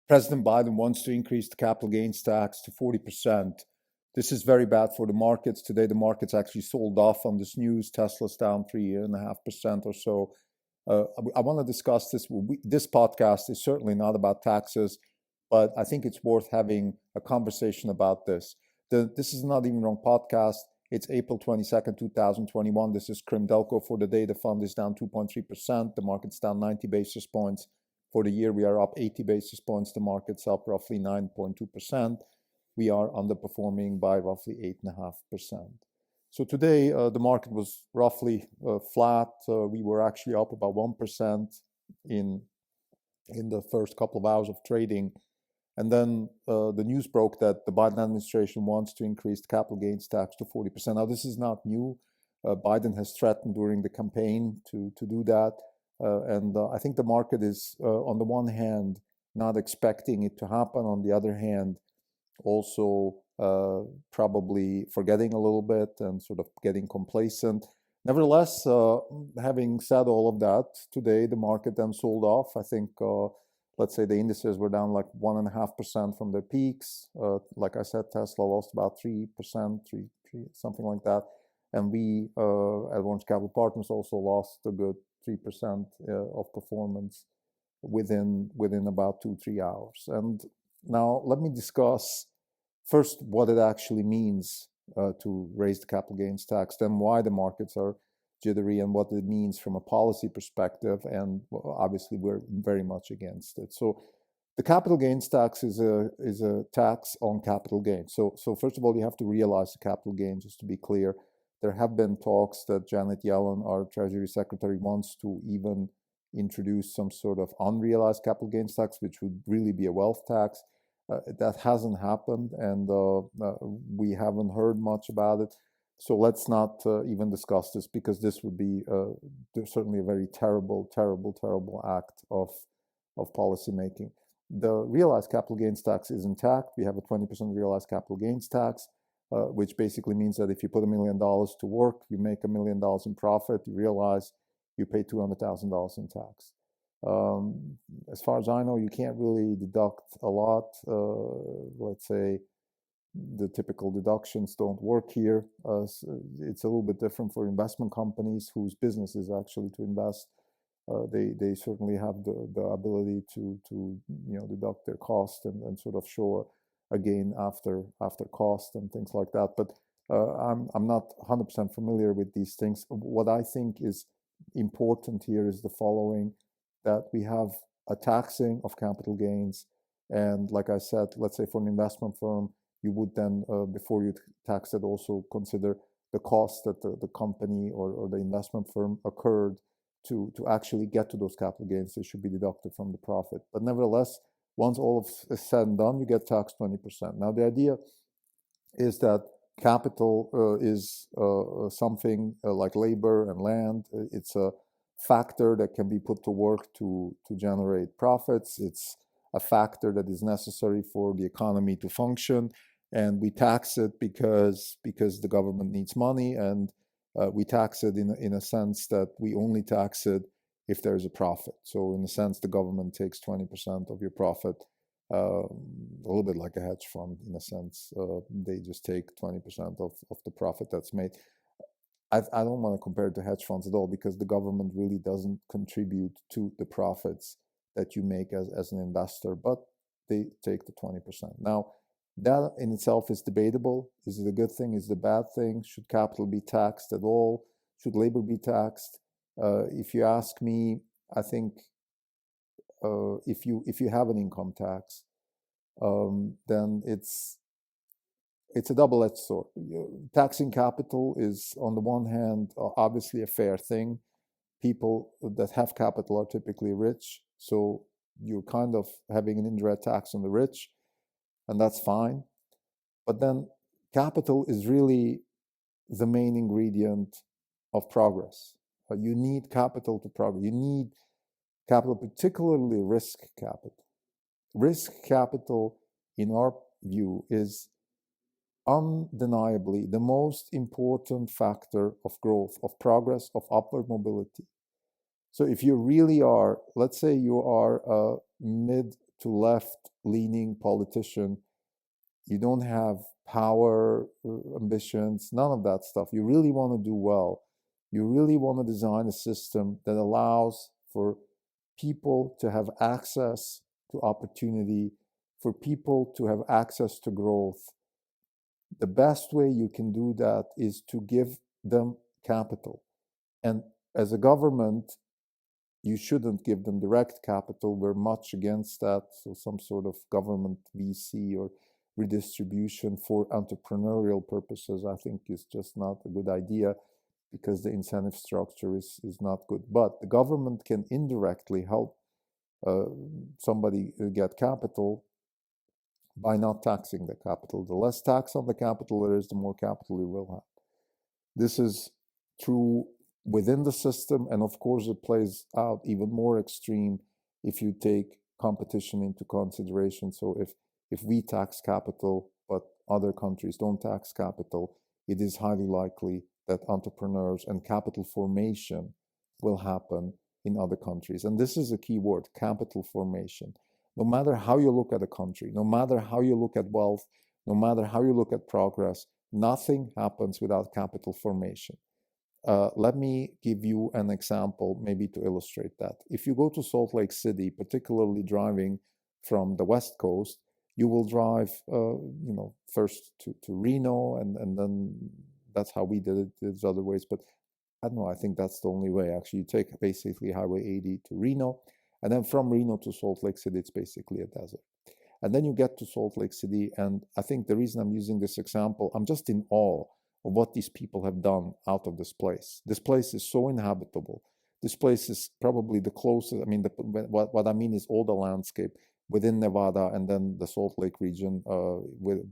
President Biden wants to increase the capital gains tax to 40%. This is very bad for the markets. Today, the markets actually sold off on this news. Tesla's down 3.5% or so. I want to discuss this. This podcast is certainly not about taxes, but I think it's worth having a conversation about this. This is not even wrong podcast. It's April 22nd, 2021. This is Krim Delco for the day. The fund is down 2.3%. The market's down 90 basis points. For the year, we are up 80 basis points. The market's up roughly 9.2%. We are underperforming by roughly 8.5%. So today, the market was roughly flat. We were actually up about 1% in the first couple of hours of trading. And then the news broke that the Biden administration wants to increase the capital gains tax to 40%. Now, this is not new. Biden has threatened during the campaign to do that. And I think the market is, on the one hand, not expecting it to happen. On the other hand, also probably forgetting a little bit and sort of getting complacent. Nevertheless, having said all of that, today the market then sold off. I think, let's say the indices were down like 1.5% from their peaks. Like I said, Tesla lost about 3%, something like that. And we at Orange Capital Partners also lost a good 3% of performance within about 2-3 hours. And now let me discuss first what it actually means to raise the capital gains tax, then why the markets are jittery and what it means from a policy perspective. And obviously we're very much against it. So the capital gains tax is a tax on capital gains. So first of all, you have to realize the capital gain, just to be clear. There have been talks that Janet Yellen, our Treasury Secretary, wants to even introduce some sort of unrealized capital gains tax, which would really be a wealth tax. That hasn't happened, and we haven't heard much about it. So let's not even discuss this, because this would be certainly a very terrible act of policymaking. The realized capital gains tax is intact. We have a 20% realized capital gains tax. Which basically means that if you put $1 million to work, you make $1 million in profit, you realize you pay $200,000 in tax. As far as I know, you can't really deduct a lot. Let's say the typical deductions don't work here. It's a little bit different for investment companies whose business is actually to invest. They certainly have the ability to deduct their cost and sort of show a gain after cost and things like that. But I'm not 100% familiar with these things. What I think is important here is the following, that we have a taxing of capital gains. And like I said, let's say for an investment firm, you would then, before you tax it, also consider the cost that the company or the investment firm occurred to actually get to those capital gains. They should be deducted from the profit. But nevertheless, once all is said and done, you get taxed 20%. Now, the idea is that capital is something like labor and land. It's a factor that can be put to work to generate profits. It's a factor that is necessary for the economy to function. And we tax it because the government needs money. And we tax it in a sense that we only tax it if there's a profit. So in a sense, the government takes 20% of your profit, a little bit like a hedge fund in a sense. They just take 20% of the profit that's made. I don't want to compare it to hedge funds at all, because the government really doesn't contribute to the profits that you make as an investor, but they take the 20%. Now, that in itself is debatable. Is it a good thing? Is it a bad thing? Should capital be taxed at all? Should labor be taxed? If you ask me, I think if you have an income tax, then it's a double-edged sword. Taxing capital is, on the one hand, obviously a fair thing. People that have capital are typically rich, so you're kind of having an indirect tax on the rich, and that's fine. But then capital is really the main ingredient of progress. You need capital to progress. You need capital, particularly risk capital. Risk capital, in our view, is undeniably the most important factor of growth, of progress, of upward mobility. So if you really are, let's say you are a mid to left-leaning politician. You don't have power ambitions, none of that stuff. You really want to do well. You really want to design a system that allows for people to have access to opportunity, for people to have access to growth. The best way you can do that is to give them capital. And as a government, you shouldn't give them direct capital. We're much against that. So some sort of government VC or redistribution for entrepreneurial purposes, I think, is just not a good idea, because the incentive structure is not good. But the government can indirectly help somebody get capital by not taxing the capital. The less tax on the capital there is, the more capital you will have. This is true within the system, and of course it plays out even more extreme if you take competition into consideration. So if we tax capital but other countries don't tax capital, it is highly likely that entrepreneurs and capital formation will happen in other countries. And this is a key word, capital formation. No matter how you look at a country, no matter how you look at wealth, no matter how you look at progress, nothing happens without capital formation. Let me give you an example maybe to illustrate that. If you go to Salt Lake City, particularly driving from the West Coast, you will drive first to Reno, and then that's how we did it. There's other ways, but I don't know, I think that's the only way. Actually, you take basically Highway 80 to Reno, and then from Reno to Salt Lake City, it's basically a desert. And then you get to Salt Lake City, and I think the reason I'm using this example, I'm just in awe of what these people have done out of this place. This place is so inhabitable. This place is probably the closest, what I mean is all the landscape within Nevada and then the Salt Lake region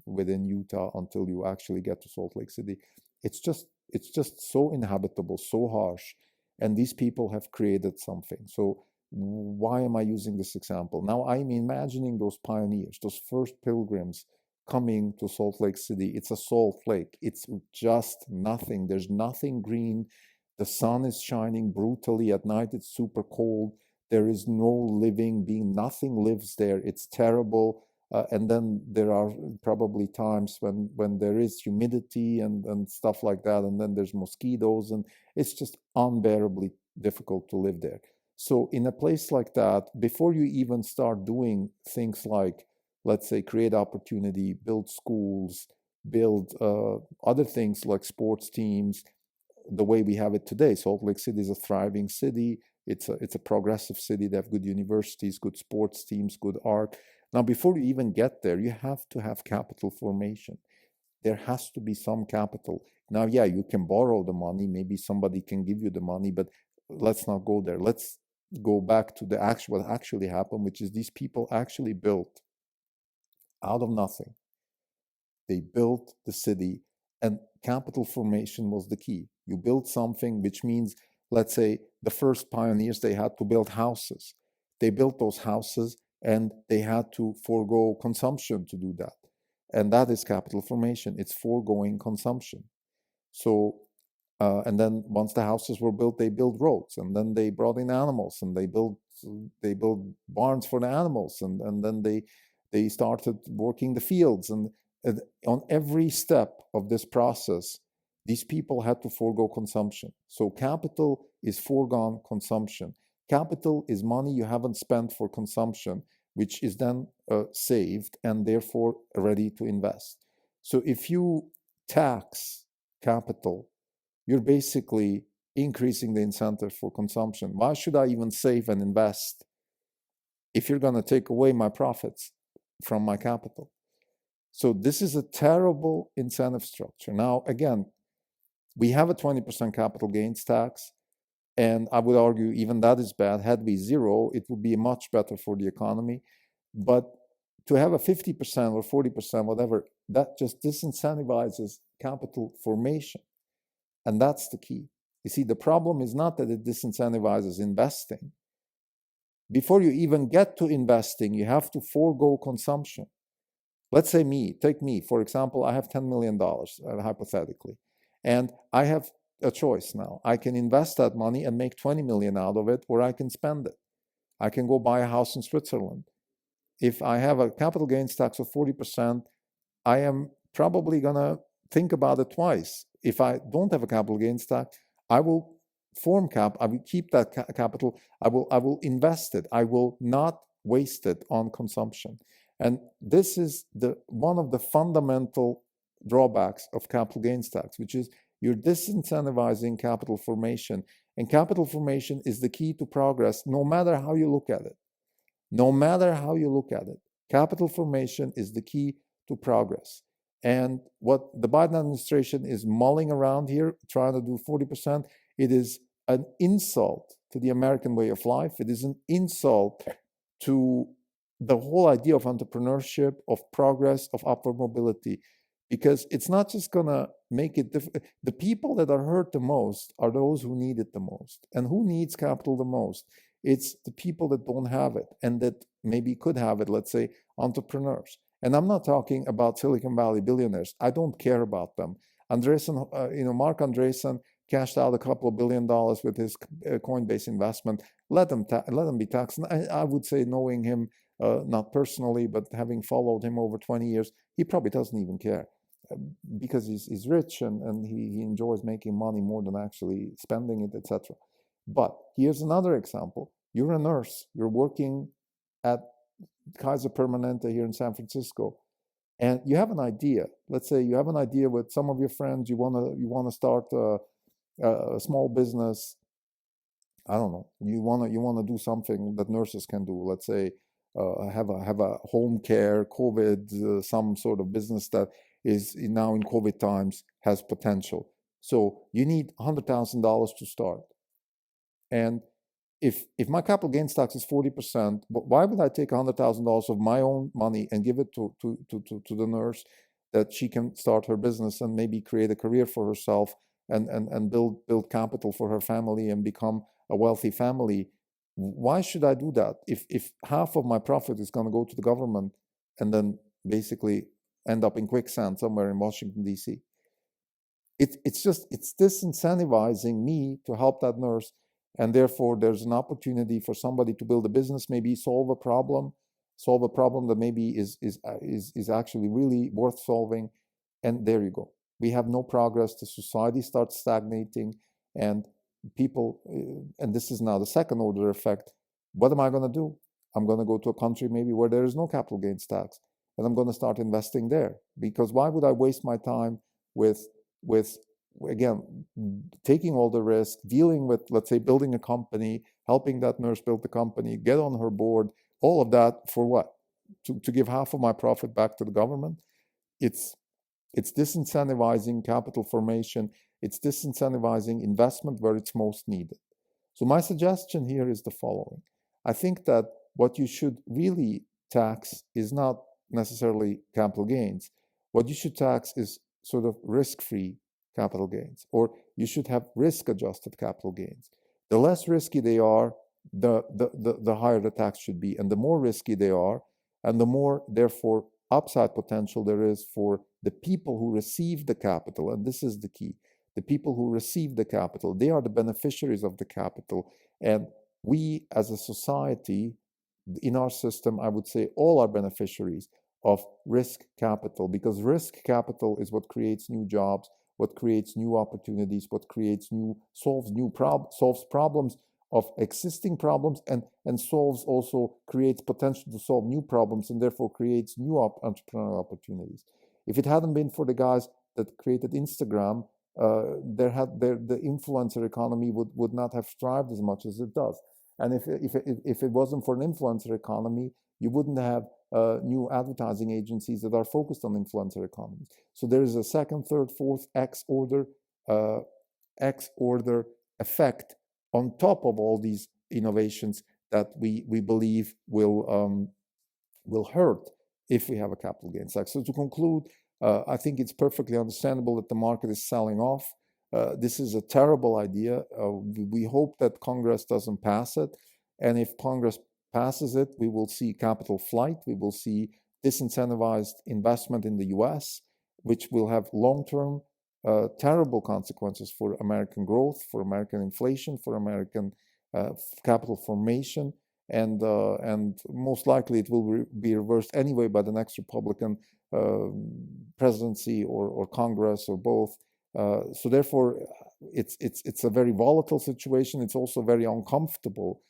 within Utah until you actually get to Salt Lake City. It's just so inhabitable, so harsh, and these people have created something. So why am I using this example? Now I'm imagining those pioneers, those first pilgrims coming to Salt Lake City. It's a salt lake. It's just nothing. There's nothing green. The sun is shining brutally at night. It's super cold. There is no living being. Nothing lives there. It's terrible. And then there are probably times when there is humidity and stuff like that. And then there's mosquitoes, and it's just unbearably difficult to live there. So in a place like that, before you even start doing things like, let's say, create opportunity, build schools, build other things like sports teams, the way we have it today. Salt Lake City is a thriving city. It's a progressive city. They have good universities, good sports teams, good art. Now, before you even get there, you have to have capital formation. There has to be some capital. Now, yeah, you can borrow the money. Maybe somebody can give you the money, but let's not go there. Let's go back to what actually happened, which is these people actually built out of nothing. They built the city, and capital formation was the key. You build something, which means, let's say, the first pioneers, they had to build houses. They built those houses, and they had to forego consumption to do that. And that is capital formation. It's foregoing consumption. So, and then once the houses were built, they built roads, and then they brought in animals, and they built barns for the animals, and then they started working the fields. And on every step of this process, these people had to forego consumption. So capital is foregone consumption. Capital is money you haven't spent for consumption, which is then saved and therefore ready to invest. So if you tax capital, you're basically increasing the incentive for consumption. Why should I even save and invest if you're going to take away my profits from my capital? So this is a terrible incentive structure. Now, again, we have a 20% capital gains tax, and I would argue even that is bad. Had we zero, it would be much better for the economy. But to have a 50% or 40%, whatever, that just disincentivizes capital formation. And that's the key. You see, the problem is not that it disincentivizes investing. Before you even get to investing, you have to forego consumption. Let's say take me, for example, I have $10 million, hypothetically, and I have a choice now. I can invest that money and make 20 million out of it, or I can spend it. I can go buy a house in Switzerland. if I have a capital gains tax of 40%, I am probably going to think about it twice. If I don't have a capital gains tax, I will I will keep that capital, I will invest it, I will not waste it on consumption. And this is one of the fundamental drawbacks of capital gains tax, which is you're disincentivizing capital formation. And capital formation is the key to progress, no matter how you look at it. No matter how you look at it, capital formation is the key to progress. And what the Biden administration is mulling around here, trying to do 40%, it is an insult to the American way of life. It is an insult to the whole idea of entrepreneurship, of progress, of upward mobility, because it's not just going to make it difficult. The people that are hurt the most are those who need it the most. And who needs capital the most? It's the people that don't have it and that maybe could have it, let's say entrepreneurs. And I'm not talking about Silicon Valley billionaires. I don't care about them. Andreessen, Marc Andreessen cashed out a couple of $1 billion with his Coinbase investment. Let them be taxed. And I would say, knowing him, not personally, but having followed him over 20 years, he probably doesn't even care because he's rich and he enjoys making money more than actually spending it, etc. But here's another example. You're a nurse. You're working at Kaiser Permanente here in San Francisco, and you have an idea. Let's say you have an idea with some of your friends. You wanna start a small business. I don't know. You wanna do something that nurses can do. Let's say have a home care, COVID, some sort of business that is now in COVID times has potential. So you need $100,000 to start. And if my capital gains tax is 40%, why would I take $100,000 of my own money and give it to the nurse that she can start her business and maybe create a career for herself and build capital for her family and become a wealthy family? Why should I do that if half of my profit is going to go to the government and then basically end up in quicksand somewhere in Washington, D.C.? It's disincentivizing me to help that nurse. And therefore, there's an opportunity for somebody to build a business, maybe solve a problem that maybe is actually really worth solving. And there you go. We have no progress. The society starts stagnating, and people, and this is now the second order effect. What am I going to do? I'm going to go to a country maybe where there is no capital gains tax, and I'm going to start investing there. Because why would I waste my time with again, taking all the risk, dealing with, let's say, building a company, helping that nurse build the company, get on her board, all of that for what? To give half of my profit back to the government? It's disincentivizing capital formation. It's disincentivizing investment where it's most needed. So my suggestion here is the following. I think that what you should really tax is not necessarily capital gains. What you should tax is sort of risk-free capital gains, or you should have risk-adjusted capital gains. The less risky they are, the higher the tax should be. And the more risky they are, and the more, therefore, upside potential there is for the people who receive the capital. And this is the key. The people who receive the capital, they are the beneficiaries of the capital. And we, as a society, in our system, I would say all are beneficiaries of risk capital, because risk capital is what creates new jobs, what creates new opportunities, what solves problems of existing problems, and creates potential to solve new problems, and therefore creates new entrepreneurial opportunities. If it hadn't been for the guys that created Instagram, the influencer economy would not have thrived as much as it does. And if it wasn't for an influencer economy, you wouldn't have new advertising agencies that are focused on influencer economies. So there is a second, third, fourth X order effect on top of all these innovations that we believe will hurt if we have a capital gains tax. So to conclude, I think it's perfectly understandable that the market is selling off. This is a terrible idea. We hope that Congress doesn't pass it. And if Congress passes it, we will see capital flight. We will see disincentivized investment in the US, which will have long-term terrible consequences for American growth, for American inflation, for American capital formation. and most likely it will be reversed anyway by the next Republican presidency or Congress or both. So therefore, it's a very volatile situation. It's also very uncomfortable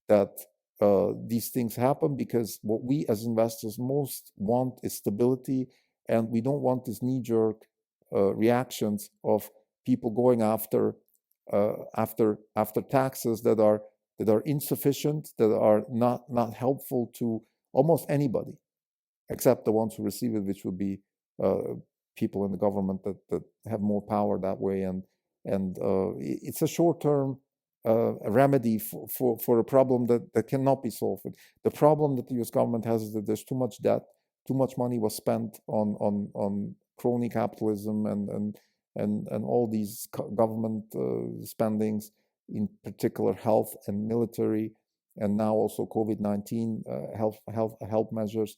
that these things happen, because what we as investors most want is stability, and we don't want these knee-jerk reactions of people going after taxes that are insufficient, that are not helpful to almost anybody, except the ones who receive it, which would be people in the government that have more power that way. And it's a short-term remedy for a problem that cannot be solved. The problem that the U.S. government has is that there's too much debt, too much money was spent on crony capitalism and all these government spendings, in particular health and military, and now also COVID-19 health measures.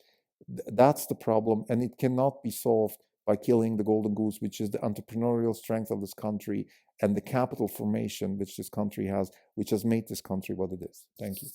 That's the problem, and it cannot be solved by killing the golden goose, which is the entrepreneurial strength of this country and the capital formation which this country has, which has made this country what it is. Thank you.